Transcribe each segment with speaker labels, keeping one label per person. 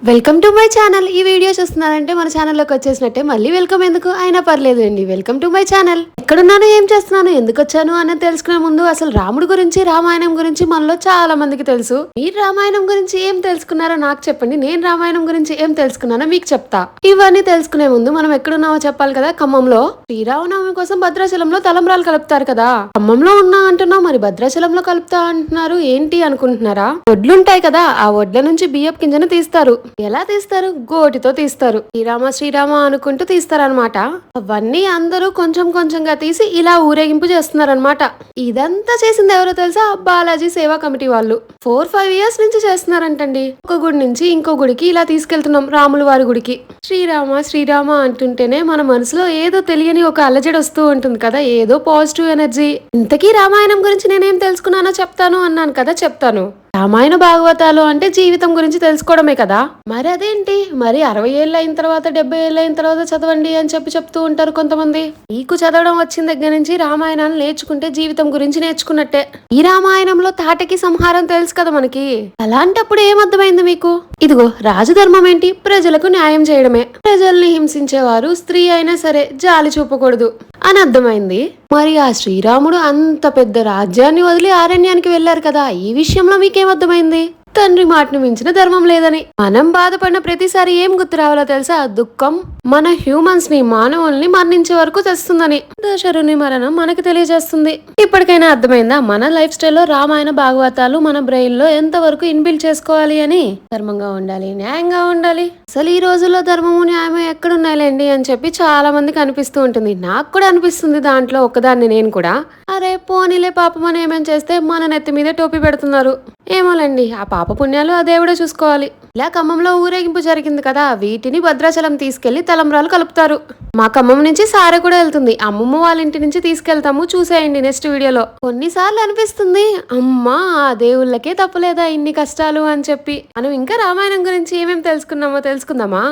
Speaker 1: Welcome to my channel. ఈ video చూస్తున్నారంటే మన ఛానల్లోకి వచ్చేసినట్టే. మళ్ళీ వెల్కమ్ ఎందుకు అయినా పర్లేదు అండి. Welcome to my channel. ఎక్కడున్నాను, ఏం చేస్తున్నాను, ఎందుకు వచ్చాను అన్నది తెలుసుకునే ముందు అసలు రాముడి గురించి, రామాయణం గురించి మనలో చాలా మందికి తెలుసు. మీరు రామాయణం గురించి ఏం తెలుసుకున్నారో నాకు చెప్పండి. నేను రామాయణం గురించి ఏం తెలుసుకున్నానో మీకు చెప్తా. ఇవన్నీ తెలుసుకునే ముందు మనం ఎక్కడున్నామో చెప్పాలి కదా. ఖమ్మంలో శ్రీరామనవమి కోసం భద్రాచలంలో తలంబ్రాలు కలుపుతారు కదా. ఖమ్మంలో ఉన్నా అంటున్నావు, మరి భద్రాచలంలో కలుపుతా అంటున్నారు ఏంటి అనుకుంటున్నారా? వడ్లుంటాయి కదా, ఆ వడ్ల నుంచి బియ్యపు గింజను తీస్తారు. ఎలా తీస్తారు? గోటితో తీస్తారు. శ్రీరామ శ్రీరామ అనుకుంటూ తీస్తారనమాట. అవన్నీ అందరూ కొంచెం కొంచెంగా తీసి ఇలా ఊరేగింపు చేస్తున్నారనమాట. ఇదంతా చేసింది ఎవరో తెలుసా? బాలాజీ సేవా కమిటీ వాళ్ళు. 4-5 years నుంచి చేస్తున్నారంటండి. ఒక గుడి నుంచి ఇంకో గుడికి ఇలా తీసుకెళ్తున్నాం, రాముల వారి గుడికి. శ్రీరామ శ్రీరామ అంటుంటేనే మన మనసులో ఏదో తెలియని ఒక అలజడి వస్తూ ఉంటుంది కదా, ఏదో పాజిటివ్ ఎనర్జీ. ఇంతకీ రామాయణం గురించి నేనేం తెలుసుకున్నానో చెప్తాను అన్నాను కదా, చెప్తాను. రామాయణ భాగవతాలు అంటే జీవితం గురించి తెలుసుకోవడమే కదా. మరి అదేంటి, మరి 60 ఏళ్ళు అయిన తర్వాత 70 ఏళ్ళు అయిన తర్వాత చదవండి అని చెప్తూ ఉంటారు కొంతమంది. నీకు చదవడం వచ్చిన దగ్గర నుంచి రామాయణాన్ని నేర్చుకుంటే జీవితం గురించి నేర్చుకున్నట్టే. ఈ రామాయణంలో తాటకి సంహారం తెలుసు కదా మనకి. అలాంటప్పుడు ఏమర్థమైంది మీకు? ఇదిగో రాజధర్మం ఏంటి? ప్రజలకు న్యాయం చేయడమే. ప్రజల్ని హింసించేవారు స్త్రీ అయినా సరే జాలి చూపకూడదు అని అర్థమైంది. మరి ఆ శ్రీరాముడు అంత పెద్ద రాజ్యాన్ని వదిలి అరణ్యానికి వెళ్లారు కదా, ఈ విషయంలో మీకేమర్థమైంది? తండ్రి మాటను మించిన ధర్మం లేదని. మనం బాధపడిన ప్రతిసారి ఏం గుర్తు రావాలో తెలుసా? దుఃఖం మన హ్యూమన్స్ ని, మానవుల్ని మరణించే వరకు తెస్తుందని దశరుని మరణం మనకి తెలియజేస్తుంది. ఇప్పటికైనా అర్థమైందా మన లైఫ్ స్టైల్లో రామాయణ భాగవతాలు మన బ్రెయిన్ లో ఎంత వరకు ఇన్బిల్డ్ చేసుకోవాలి అని? ధర్మంగా ఉండాలి, న్యాయంగా ఉండాలి. అసలు ఈ రోజుల్లో ధర్మము న్యాయము ఎక్కడున్నాయిలేండి అని చెప్పి చాలా మందికి అనిపిస్తూ ఉంటుంది. నాకు కూడా అనిపిస్తుంది, దాంట్లో ఒకదాన్ని నేను కూడా. అరే పోనీలే, పాపం అని ఏమేం చేస్తే మన నెత్తి మీద టోపీ పెడుతున్నారు. ఏమోలేండి, ఆ పాప పుణ్యాలు ఆ దేవుడే చూసుకోవాలి. ఇలా ఖమ్మంలో ఊరేగింపు జరిగింది కదా, వీటిని భద్రాచలం తీసుకెళ్లి తలంబ్రాలు కలుపుతారు. మా ఖమ్మం నుంచి సారె కూడా వెళ్తుంది. అమ్మమ్మ వాళ్ళ ఇంటి నుంచి తీసుకెళ్తాము, చూసేయండి నెక్స్ట్ వీడియోలో. కొన్నిసార్లు అనిపిస్తుంది, అమ్మా ఆ దేవుళ్ళకే తప్పలేదా ఇన్ని కష్టాలు అని చెప్పి. మనం ఇంకా రామాయణం గురించి ఏమేమి తెలుసుకున్నామో తెలుసుకుందామా?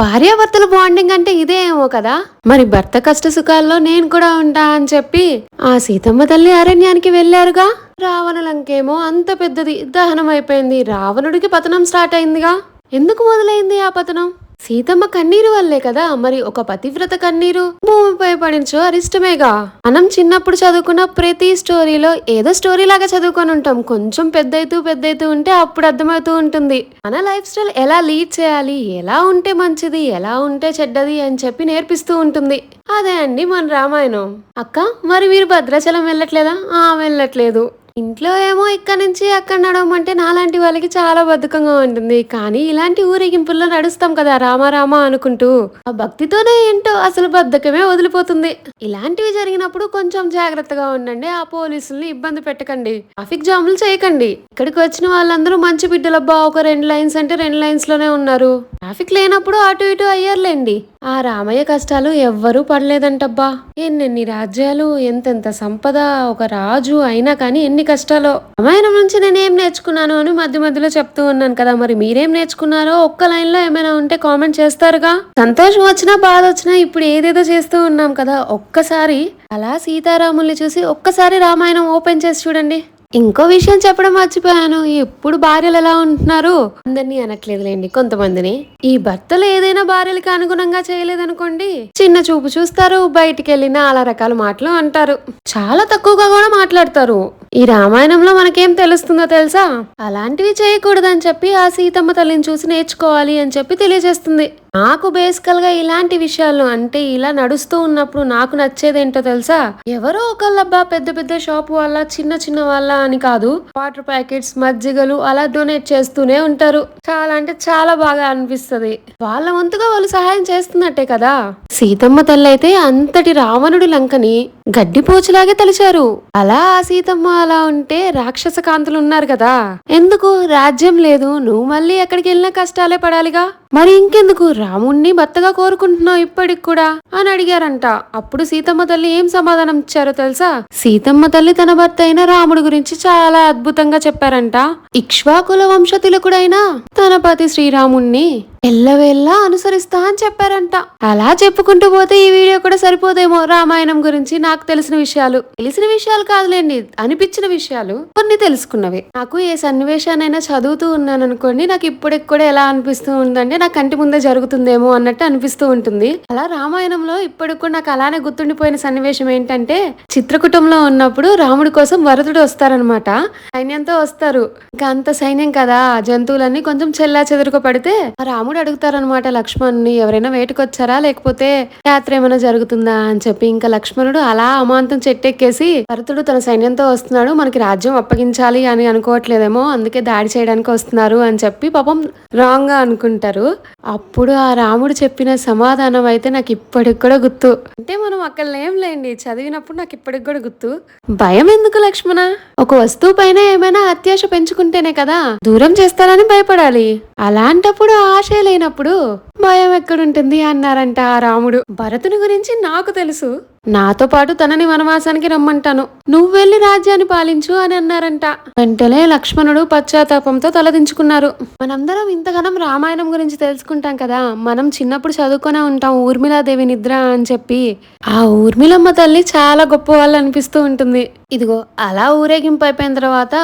Speaker 1: భార్యాభర్తల బాండింగ్ అంటే ఇదే ఏమో కదా. మరి భర్త కష్ట సుఖాల్లో నేను కూడా ఉంటా అని చెప్పి ఆ సీతమ్మ తల్లి అరణ్యానికి వెళ్లారుగా. రావణులంకేమో అంత పెద్దది దహనం అయిపోయింది. రావణుడికి పతనం స్టార్ట్ అయిందిగా. ఎందుకు మొదలైంది ఆ పతనం? సీతమ్మ కన్నీరు వల్లే కదా. మరి ఒక పతివ్రత కన్నీరు భూమిపై పడించో అరిష్టమేగా. మనం చిన్నప్పుడు చదువుకున్న ప్రతి స్టోరీలో ఏదో స్టోరీ లాగా చదువుకొని ఉంటాం. కొంచెం పెద్దయితూ ఉంటే అప్పుడు అర్థమవుతూ ఉంటుంది మన లైఫ్ స్టైల్ ఎలా లీడ్ చేయాలి, ఎలా ఉంటే మంచిది, ఎలా ఉంటే చెడ్డది అని చెప్పి నేర్పిస్తూ ఉంటుంది. అదే అండి మన రామాయణం. అక్క, మరి మీరు భద్రాచలం వెళ్ళట్లేదా? వెళ్ళట్లేదు. ఇంట్లో ఏమో ఇక్కడ నుంచి అక్కడ నడవమంటే నాలాంటి వాళ్ళకి చాలా బద్ధకంగా ఉంటుంది. కానీ ఇలాంటి ఊరేగింపుల్లో నడుస్తాం కదా రామ అనుకుంటూ, ఆ భక్తితోనే ఏంటో అసలు బద్ధకమే వదిలిపోతుంది. ఇలాంటివి జరిగినప్పుడు కొంచెం జాగ్రత్తగా ఉండండి. ఆ పోలీసుల్ని ఇబ్బంది పెట్టకండి, ట్రాఫిక్ జాములు చేయకండి. ఇక్కడికి వచ్చిన వాళ్ళందరూ మంచి బిడ్డలబ్బా. ఒక 2 లైన్స్ అంటే 2 లైన్స్ లోనే ఉన్నారు. ట్రాఫిక్ లేనప్పుడు అటు ఇటు అయ్యారులేండి. ఆ రామయ్య కష్టాలు ఎవ్వరూ పడలేదంటబ్బా. ఎన్నెన్ని రాజ్యాలు, ఎంతెంత సంపద, ఒక రాజు అయినా కానీ ఎన్ని కష్టాలు. రామాయణం నుంచి నేనేం నేర్చుకున్నాను అని మధ్య మధ్యలో చెప్తూ ఉన్నాను కదా. మరి మీరేం నేర్చుకున్నారో ఒక్క లైన్ లో ఏమైనా ఉంటే కామెంట్ చేస్తారుగా. సంతోషం వచ్చినా బాధ వచ్చినా ఇప్పుడు ఏదేదో చేస్తూ ఉన్నాం కదా, ఒక్కసారి అలా సీతారాముల్ని చూసి ఒక్కసారి రామాయణం ఓపెన్ చేసి చూడండి. ఇంకో విషయం చెప్పడం మర్చిపోయాను. ఎప్పుడు భార్యలు ఎలా ఉంటున్నారు? అందరినీ అనట్లేదులేండి, కొంతమందిని. ఈ భర్తలు ఏదైనా భార్యలకి అనుగుణంగా చేయలేదనుకోండి, చిన్న చూపు చూస్తారు, బయటికి వెళ్ళిన అలా రకాల మాటలు అంటారు. చాలా తక్కువగా కూడా మాట్లాడతారు. ఈ రామాయణంలో మనకేం తెలుస్తుందో తెలుసా? అలాంటివి చేయకూడదని చెప్పి ఆ సీతమ్మ తల్లిని చూసి నేర్చుకోవాలి అని చెప్పి తెలియజేస్తుంది. నాకు బేసికల్ గా ఇలాంటి విషయాలు అంటే ఇలా నడుస్తూ ఉన్నప్పుడు నాకు నచ్చేదేంటో తెలుసా? ఎవరో ఒకళ్ళబ్బా పెద్ద పెద్ద షాప్ వాళ్ళ, చిన్న వాళ్ళ అని కాదు, వాటర్ ప్యాకెట్స్, మజ్జిగలు అలా డొనేట్ చేస్తూనే ఉంటారు. చాలా అంటే చాలా బాగా అనిపిస్తది. వాళ్ళ వంతుగా వాళ్ళు సహాయం చేస్తున్నట్టే కదా. సీతమ్మ తల్లి అయితే అంతటి రావణుడి లంకని గడ్డిపోచులాగే తలిచారు. అలా ఆ సీతమ్మ అలా ఉంటే రాక్షస కాంతులు ఉన్నారు కదా. ఎందుకు? రాజ్యం లేదు, నువ్వు మళ్ళీ ఎక్కడికి వెళ్ళినా కష్టాలే పడాలిగా. మరి ఇంకెందుకు రాముణ్ణి భర్తగా కోరుకుంటున్నావు ఇప్పటికి కూడా అని అడిగారంట. అప్పుడు సీతమ్మ తల్లి ఏం సమాధానం ఇచ్చారో తెలుసా? సీతమ్మ తల్లి తన భర్త అయిన రాముడి గురించి చాలా అద్భుతంగా చెప్పారంట. ఇక్ష్వాకుల వంశతిలకుడైన తన పతి శ్రీరాముణ్ణి ఎల్లవేళ్ళ అనుసరిస్తా అని చెప్పారంట. అలా చెప్పుకుంటూ పోతే ఈ వీడియో కూడా సరిపోదేమో. రామాయణం గురించి నాకు తెలిసిన విషయాలు కాదులేండి, అనిపించిన విషయాలు కొన్ని తెలుసుకున్నవి. నాకు ఏ సన్నివేశానైనా చదువుతూ ఉన్నాను అనుకోండి, నాకు ఇప్పుడిక్కడ ఎలా అనిపిస్తూ ఉందంటే నా కంటి ముందే జరుగుతుందేమో అన్నట్టు అనిపిస్తూ ఉంటుంది. అలా రామాయణంలో ఇప్పటికి కూడా నాకు అలానే గుర్తుండిపోయిన సన్నివేశం ఏంటంటే, చిత్రకూటంలో ఉన్నప్పుడు రాముడి కోసం వరదుడు వస్తారనమాట. సైన్యంతో వస్తారు. ఇంకా అంత సైన్యం కదా, జంతువులన్నీ కొంచెం చెల్లా చెదురుకు పడితే రాముడు అడుగుతారనమాట లక్ష్మణుని, ఎవరైనా వేటకొచ్చారా లేకపోతే యాత్ర ఏమైనా జరుగుతుందా అని చెప్పి. ఇంకా లక్ష్మణుడు అలా అమాంతం చెట్టెక్కేసి, భరతుడు తన సైన్యంతో వస్తున్నాడు, మనకి రాజ్యం అప్పగించాలి అని అనుకోవట్లేదేమో, అందుకే దాడి చేయడానికి వస్తున్నారు అని చెప్పి పాపం రాంగ్ గా అనుకుంటారు. అప్పుడు ఆ రాముడు చెప్పిన సమాధానం అయితే నాకు ఇప్పటికి కూడా గుర్తు. అంటే మనం అక్కడ ఏం లేండి, చదివినప్పుడు నాకు ఇప్పటికి కూడా గుర్తు. భయం ఎందుకు లక్ష్మణ, ఒక వస్తువు పైన ఏమైనా అత్యాశ పెంచుకుంటేనే కదా దూరం చేస్తారని భయపడాలి. అలాంటప్పుడు ఆశ లేనప్పుడు భయం ఎక్కడుంటుంది అన్నారంట ఆ రాముడు. భరతుని గురించి నాకు తెలుసు, నాతో పాటు తనని వనవాసానికి రమ్మంటాను, నువ్వు వెళ్లి రాజ్యాన్ని పాలించు అని అన్నారంట. వెంటనే లక్ష్మణుడు పశ్చాత్తాపంతో తలదించుకున్నారు. మనందరం ఇంతగానం రామాయణం గురించి తెలుసుకుంటాం కదా, మనం చిన్నప్పుడు చదువుకునే ఉంటాం ఊర్మిళాదేవి నిద్ర అని చెప్పి. ఆ ఊర్మిళమ్మ తల్లి చాలా గొప్ప వాళ్ళు అనిపిస్తూ ఉంటుంది. ఇదిగో అలా ఊరేగింపు అయిపోయిన తర్వాత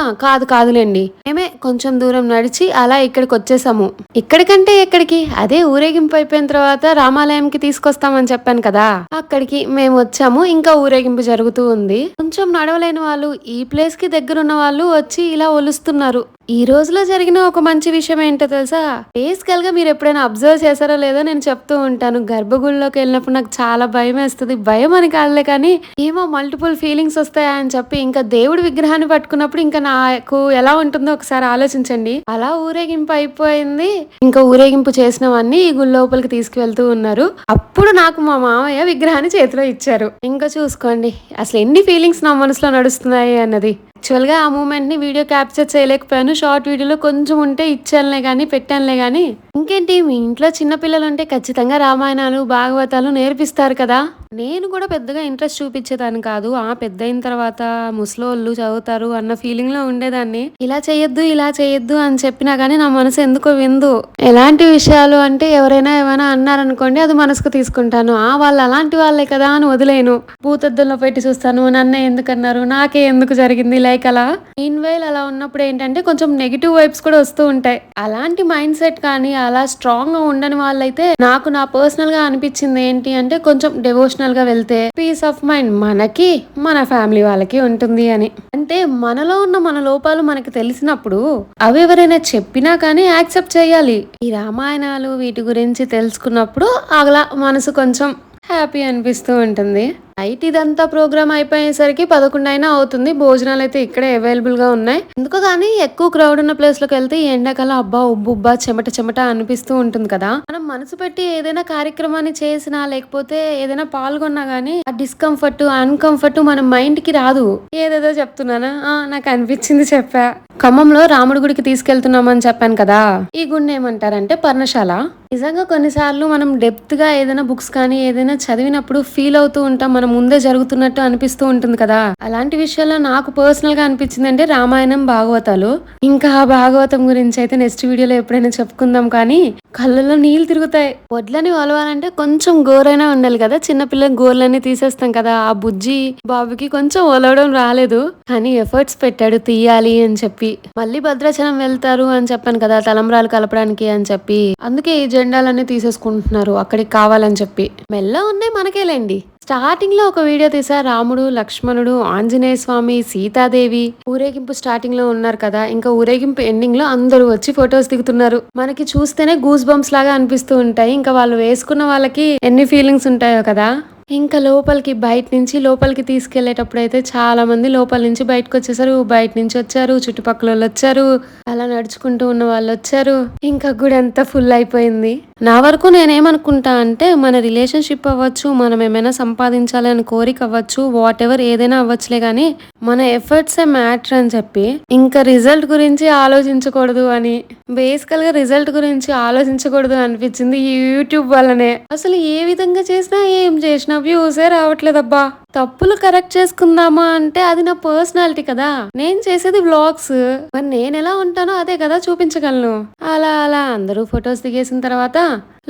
Speaker 1: కాదులేండి, మేమే కొంచెం దూరం నడిచి అలా ఇక్కడికి వచ్చేసాము. ఇక్కడికంటే ఎక్కడికి, అదే ఊరేగింపు అయిపోయిన తర్వాత రామాలయంకి తీసుకొస్తామని చెప్పాను కదా, అక్కడికి మేము వచ్చాము. ఇంకా ఊరేగింపు జరుగుతూ ఉంది. కొంచెం నడవలేని వాళ్ళు, ఈ ప్లేస్ కి దగ్గరున్న వాళ్ళు వచ్చి ఇలా ఒలుస్తున్నారు. ఈ రోజులో జరిగిన ఒక మంచి విషయం ఏంటో తెలుసా, బేసికల్ గా మీరు ఎప్పుడైనా అబ్జర్వ్ చేశారో లేదో నేను చెప్తూ ఉంటాను, గర్భగుడిలోకి వెళ్ళినప్పుడు నాకు చాలా భయం వేస్తుంది. భయం అని కాదులే కానీ ఏమో మల్టిపుల్ ఫీలింగ్స్ వస్తాయా అని చెప్పి. ఇంకా దేవుడి విగ్రహాన్ని పట్టుకున్నప్పుడు ఇంకా నాకు ఎలా ఉంటుందో ఒకసారి ఆలోచించండి. అలా ఊరేగింపు అయిపోయింది. ఇంకా ఊరేగింపు చేసినవన్నీ ఈ గుడి లోపలికి తీసుకువెళ్తూ ఉన్నారు. అప్పుడు నాకు మా మామయ్య విగ్రహాన్ని చేతిలో ఇచ్చారు. ఇంకా చూసుకోండి అసలు ఎన్ని ఫీలింగ్స్ నా మనసులో నడుస్తున్నాయి అన్నది. యాక్చువల్ గా ఆ మూమెంట్ ని వీడియో క్యాప్చర్ చేయలేకపోయాను, షార్ట్ వీడియోలో కొంచెం ఉంటే ఇచ్చానులే గానీ, పెట్టానులే గానీ. ఇంకేంటి, మీ ఇంట్లో చిన్నపిల్లలు ఉంటే ఖచ్చితంగా రామాయణాలు భాగవతాలు నేర్పిస్తారు కదా. నేను కూడా పెద్దగా ఇంట్రెస్ట్ చూపించేదాన్ని కాదు, పెద్ద అయిన తర్వాత ముసలోళ్ళు చదువుతారు అన్న ఫీలింగ్ లో ఉండేదాన్ని. ఇలా చేయొద్దు అని చెప్పినా గానీ నా మనసు ఎందుకో విందు. ఎలాంటి విషయాలు అంటే, ఎవరైనా ఏమైనా అన్నారనుకోండి, అది మనసుకు తీసుకుంటాను. వాళ్ళు అలాంటి వాళ్ళే కదా అని వదిలేను. భూతద్దంలో పెట్టి చూస్తాను, నన్నే ఎందుకన్నారు, నాకే ఎందుకు జరిగింది, లైక్ అలా. మీన్వైల్ అలా ఉన్నప్పుడు ఏంటంటే కొంచెం నెగిటివ్ వైబ్స్ కూడా వస్తూ ఉంటాయి. అలాంటి మైండ్ సెట్ కానీ అలా స్ట్రాంగ్ గా ఉండని వాళ్ళైతే, నాకు నా పర్సనల్ గా అనిపించింది ఏంటి అంటే, కొంచెం డెవోషనల్ గా వెళ్తే పీస్ ఆఫ్ మైండ్ మనకి మన ఫ్యామిలీ వాళ్ళకి ఉంటుంది అని. అంటే మనలో ఉన్న మన లోపాలు మనకి తెలిసినప్పుడు అవి ఎవరైనా చెప్పినా కానీ యాక్సెప్ట్ చేయాలి. ఈ రామాయణాలు వీటి గురించి తెలుసుకున్నప్పుడు అలా మనసు కొంచెం హ్యాపీ అనిపిస్తూ ఉంటుంది. నైట్ ఇదంతా ప్రోగ్రామ్ అయిపోయేసరికి 11 అయినా అవుతుంది. భోజనాలు అయితే ఇక్కడే అవైలబుల్ గా ఉన్నాయి. ఎందుకో కానీ ఎక్కువ క్రౌడ్ ఉన్న ప్లేస్ లోకి వెళ్తే ఈ ఎండాకాలం అబ్బా ఉబ్బుబ్బా చెమట అనిపిస్తూ ఉంటుంది కదా. మనం మనసు పెట్టి ఏదైనా కార్యక్రమాన్ని చేసినా లేకపోతే ఏదైనా పాల్గొన్నా గానీ ఆ డిస్కంఫర్ట్ అన్కంఫర్ట్ మన మైండ్ కి రాదు. ఏదేదో చెప్తున్నానా, నాకు అనిపించింది చెప్పా. ఖమ్మంలో రాముడి గుడికి తీసుకెళ్తున్నామని చెప్పాను కదా, ఈ గుడిని ఏమంటారంటే పర్ణశాల. నిజంగా కొన్నిసార్లు మనం డెప్త్ గా ఏదైనా బుక్స్ కానీ ఏదైనా చదివినప్పుడు ఫీల్ అవుతూ ఉంటాం, మనం ముందే జరుగుతున్నట్టు అనిపిస్తూ ఉంటుంది కదా. అలాంటి విషయాల్లో నాకు పర్సనల్ గా అనిపించింది అంటే రామాయణం భాగవతాలు. ఇంకా ఆ భాగవతం గురించి అయితే నెక్స్ట్ వీడియోలో ఎప్పుడైనా చెప్పుకుందాం. కానీ కళ్ళల్లో నీళ్ళు తిరుగుతాయి. వడ్లని ఒలవాలంటే కొంచెం గోరైనా ఉండాలి కదా, చిన్నపిల్లకి గోర్లన్నీ తీసేస్తాం కదా. ఆ బుజ్జి బాబుకి కొంచెం ఒలవడం రాలేదు, కానీ ఎఫర్ట్స్ పెట్టాడు తీయాలి అని చెప్పి. మళ్ళీ భద్రాచలం వెళ్తారు అని చెప్పాను కదా తలంబ్రాలు కలపడానికి అని చెప్పి, అందుకే ఈ జెండాలన్నీ తీసేసుకుంటున్నారు అక్కడికి కావాలని చెప్పి. మెల్ల ఉన్నాయి మనకేలేండి. స్టార్టింగ్ లో ఒక వీడియో తీసా, రాముడు లక్ష్మణుడు ఆంజనేయ స్వామి సీతాదేవి ఊరేగింపు స్టార్టింగ్ లో ఉన్నారు కదా. ఇంకా ఊరేగింపు ఎండింగ్ లో అందరూ వచ్చి ఫొటోస్ దిగుతున్నారు. మనకి చూస్తేనే గూస్ బంప్స్ లాగా అనిపిస్తూ ఉంటాయి. ఇంకా వాళ్ళు వేసుకున్న వాళ్ళకి ఎన్ని ఫీలింగ్స్ ఉంటాయో కదా. ఇంకా లోపలికి బయట నుంచి లోపలికి తీసుకెళ్లేటప్పుడు అయితే చాలా మంది లోపల నుంచి బయటకు వచ్చేసారు, బయట నుంచి వచ్చారు, చుట్టుపక్కల వాళ్ళు వచ్చారు, అలా నడుచుకుంటూ ఉన్న వాళ్ళు వచ్చారు. ఇంకా గుడి అంతా ఫుల్ అయిపోయింది. నా వరకు నేనేమనుకుంటా అంటే మన రిలేషన్షిప్ అవ్వచ్చు, మనం ఏమైనా సంపాదించాలి అని కోరిక అవ్వచ్చు, వాట్ ఎవర్ ఏదైనా అవ్వచ్చులే కానీ మన ఎఫర్ట్సే మ్యాటర్ అని చెప్పి ఇంకా రిజల్ట్ గురించి ఆలోచించకూడదు అని బేసికల్ గా రిజల్ట్ గురించి ఆలోచించకూడదు అనిపించింది ఈ యూట్యూబ్ వల్లనే. అసలు ఏ విధంగా చేసినా ఏం చేసినా వ్యూసే రావట్లేదబ్బా. తప్పులు కరెక్ట్ చేసుకుందామా అంటే అది నా పర్సనాలిటీ కదా, నేను చేసేది వ్లాగ్స్, మరి నేను ఎలా ఉంటానో అదే కదా చూపించగలను. అలా అలా అందరూ ఫొటోస్ దిగేసిన తర్వాత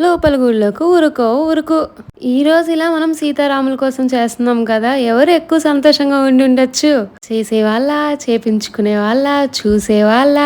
Speaker 1: లోపల గుళ్ళకు ఉరుకు. ఈ రోజు ఇలా మనం సీతారాముల కోసం చేస్తున్నాం కదా, ఎవరు ఎక్కువ సంతోషంగా ఉండి ఉండొచ్చు? చేసేవాళ్ళ, చేపించుకునే వాళ్ళ, చూసేవాళ్ళ,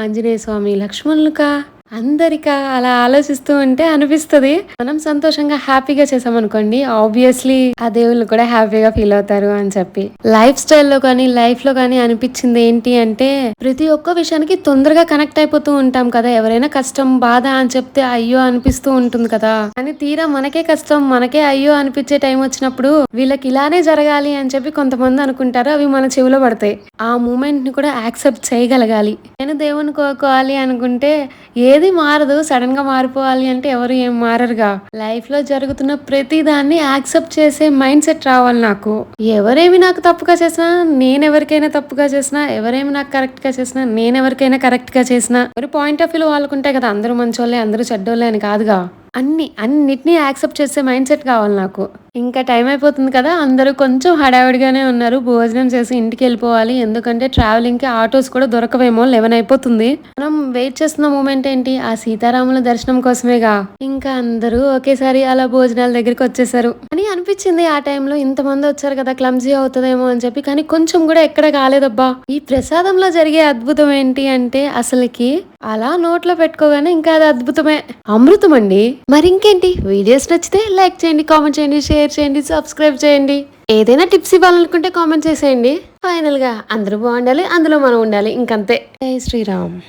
Speaker 1: ఆంజనేయ స్వామి లక్ష్మణులుకా, అందరికా? అలా ఆలోచిస్తూ ఉంటే అనిపిస్తుంది మనం సంతోషంగా హ్యాపీగా చేసామనుకోండి, ఆబ్వియస్లీ ఆ దేవుళ్ళు కూడా హ్యాపీగా ఫీల్ అవుతారు అని చెప్పి. లైఫ్ స్టైల్లో కానీ లైఫ్ లో కానీ అనిపించింది ఏంటి అంటే ప్రతి ఒక్క విషయానికి తొందరగా కనెక్ట్ అయిపోతూ ఉంటాం కదా. ఎవరైనా కష్టం బాధ అని చెప్తే అయ్యో అనిపిస్తూ ఉంటుంది కదా, కానీ తీరా మనకే కష్టం మనకే అయ్యో అనిపించే టైం వచ్చినప్పుడు వీళ్ళకి ఇలానే జరగాలి అని చెప్పి కొంతమంది అనుకుంటారు, అవి మన చెవిలో పడతాయి. ఆ మూమెంట్ ని కూడా యాక్సెప్ట్ చేయగలగాలి. నేను దేవుని కోరుకోవాలి అనుకుంటే ఏది మారదు, సడన్ గా మారిపోవాలి అంటే ఎవరు ఏం మారరుగా. లైఫ్ లో జరుగుతున్న ప్రతి దాన్ని యాక్సెప్ట్ చేసే మైండ్ సెట్ రావాలి నాకు. ఎవరేమి నాకు తప్పుగా చేసినా, నేనెవరికైనా తప్పుగా చేసినా, ఎవరేమి నాకు కరెక్ట్ గా చేసినా, నేనెవరికైనా కరెక్ట్ గా చేసినా, ఎవరి పాయింట్ ఆఫ్ వ్యూ వాళ్ళకుంటాయి కదా, అందరూ మంచోళ్ళే అందరూ చెడ్డోళ్ళే అని కాదుగా. అన్నిటినీ యాక్సెప్ట్ చేసే మైండ్ సెట్ కావాలి నాకు. ఇంకా టైం అయిపోతుంది కదా, అందరూ కొంచెం హడావిడిగానే ఉన్నారు. భోజనం చేసి ఇంటికి వెళ్ళిపోవాలి, ఎందుకంటే ట్రావెలింగ్ కి ఆటోస్ కూడా దొరకవేమో, 11 అయిపోతుంది. మనం వెయిట్ చేస్తున్న మూమెంట్ ఏంటి, ఆ సీతారాముల దర్శనం కోసమేగా. ఇంకా అందరూ ఒకేసారి అలా భోజనాల దగ్గరికి వచ్చేసారు అని అనిపించింది. ఆ టైంలో ఇంతమంది వచ్చారు కదా, క్లమ్జీ అవుతుందేమో అని చెప్పి, కానీ కొంచెం కూడా ఎక్కడ కాలేదబ్బా. ఈ ప్రసాదంలో జరిగే అద్భుతం ఏంటి అంటే అసలుకి అలా నోట్లో పెట్టుకోగానే ఇంకా అది అద్భుతమే, అమృతం అండి. మరి ఇంకేంటి, వీడియోస్ నచ్చితే లైక్ చేయండి, కామెంట్ చేయండి, షేర్ చేయండి, సబ్స్క్రైబ్ చేయండి. ఏదైనా టిప్స్ ఇవ్వాలనుకుంటే కామెంట్ చేసేయండి. ఫైనల్ గా అందరూ బాగుండాలి, అందులో మనం ఉండాలి, ఇంకంతే. జై శ్రీరామ్.